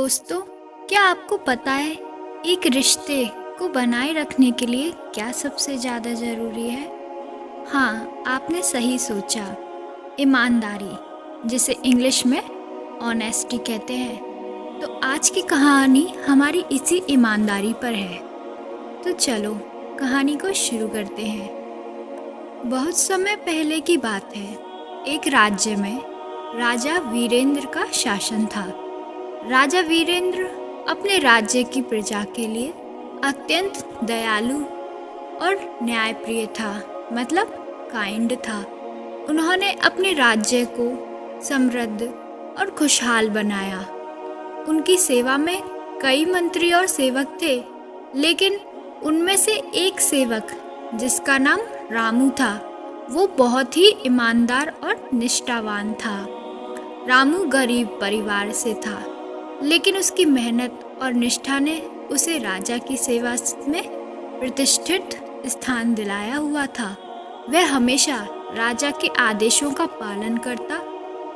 दोस्तों, क्या आपको पता है एक रिश्ते को बनाए रखने के लिए क्या सबसे ज़्यादा ज़रूरी है? हाँ, आपने सही सोचा, ईमानदारी, जिसे इंग्लिश में ऑनेस्टी कहते हैं। तो आज की कहानी हमारी इसी ईमानदारी पर है। तो चलो कहानी को शुरू करते हैं। बहुत समय पहले की बात है। एक राज्य में राजा वीरेंद्र का शासन था। राजा वीरेंद्र अपने राज्य की प्रजा के लिए अत्यंत दयालु और न्यायप्रिय था, मतलब काइंड था। उन्होंने अपने राज्य को समृद्ध और खुशहाल बनाया। उनकी सेवा में कई मंत्री और सेवक थे, लेकिन उनमें से एक सेवक, जिसका नाम रामू था, वो बहुत ही ईमानदार और निष्ठावान था। रामू गरीब परिवार से था, लेकिन उसकी मेहनत और निष्ठा ने उसे राजा की सेवा में प्रतिष्ठित स्थान दिलाया हुआ था। वह हमेशा राजा के आदेशों का पालन करता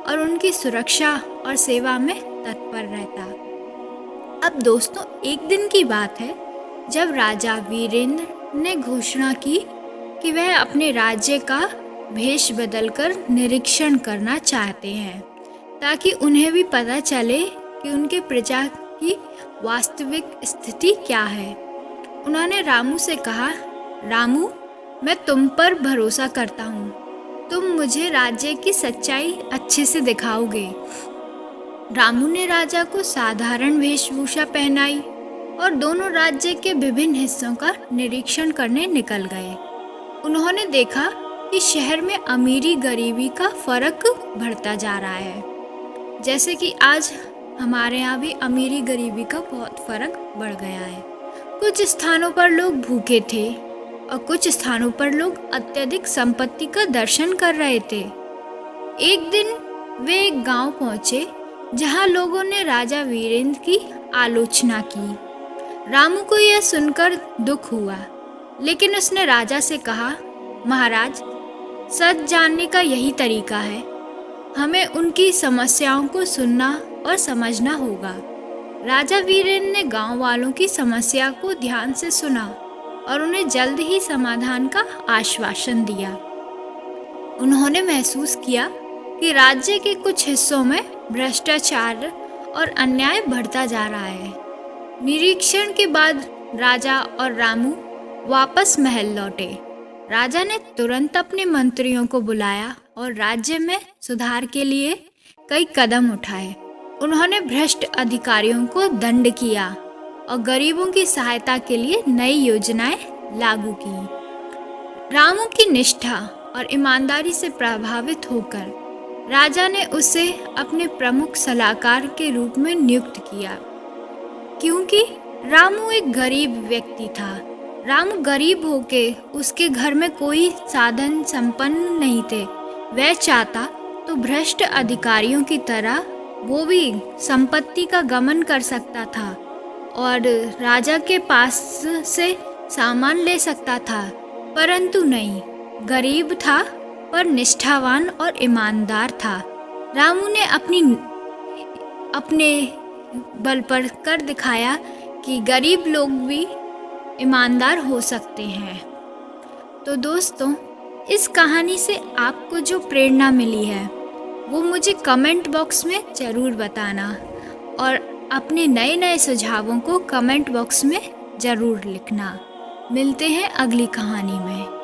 और उनकी सुरक्षा और सेवा में तत्पर रहता। अब दोस्तों, एक दिन की बात है जब राजा वीरेंद्र ने घोषणा की कि वह अपने राज्य का भेष बदलकर निरीक्षण करना चाहते हैं, ताकि उन्हें भी पता चले कि उनके प्रजा की वास्तविक स्थिति क्या है। उन्होंने रामू से कहा, रामू, मैं तुम पर भरोसा करता हूँ। तुम मुझे राज्य की सच्चाई अच्छे से दिखाओगे। रामू ने राजा को साधारण वेशभूषा पहनाई और दोनों राज्य के विभिन्न हिस्सों का निरीक्षण करने निकल गए। उन्होंने देखा कि शहर में अमीरी गरीबी का फर्क बढ़ता जा रहा है। जैसे कि आज हमारे यहाँ भी अमीरी गरीबी का बहुत फर्क बढ़ गया है। कुछ स्थानों पर लोग भूखे थे और कुछ स्थानों पर लोग अत्यधिक संपत्ति का दर्शन कर रहे थे। एक दिन वे एक गांव पहुंचे जहां लोगों ने राजा वीरेंद्र की आलोचना की। रामू को यह सुनकर दुख हुआ, लेकिन उसने राजा से कहा, महाराज, सच जानने का यही तरीका है। हमें उनकी समस्याओं को सुनना और समझना होगा। राजा वीरेंद्र ने गांव वालों की समस्या को ध्यान से सुना और उन्हें जल्द ही समाधान का आश्वासन दिया। उन्होंने महसूस किया कि राज्य के कुछ हिस्सों में भ्रष्टाचार और अन्याय बढ़ता जा रहा है। निरीक्षण के बाद राजा और रामू वापस महल लौटे। राजा ने तुरंत अपने मंत्रियों को बुलाया और राज्य में सुधार के लिए कई कदम उठाए। उन्होंने भ्रष्ट अधिकारियों को दंड किया और गरीबों की सहायता के लिए नई योजनाएं लागू की। रामू की निष्ठा और ईमानदारी से प्रभावित होकर राजा ने उसे अपने प्रमुख सलाहकार के रूप में नियुक्त किया। क्योंकि रामू एक गरीब व्यक्ति था। रामू गरीब होके उसके घर में कोई साधन संपन्न नहीं थे। वह चाहता तो भ्रष्ट अधिकारियों की तरह वो भी संपत्ति का गमन कर सकता था और राजा के पास से सामान ले सकता था, परंतु नहीं, गरीब था पर निष्ठावान और ईमानदार था। रामू ने अपने बल पर कर दिखाया कि गरीब लोग भी ईमानदार हो सकते हैं। तो दोस्तों, इस कहानी से आपको जो प्रेरणा मिली है वो मुझे कमेंट बॉक्स में ज़रूर बताना और अपने नए नए सुझावों को कमेंट बॉक्स में ज़रूर लिखना। मिलते हैं अगली कहानी में।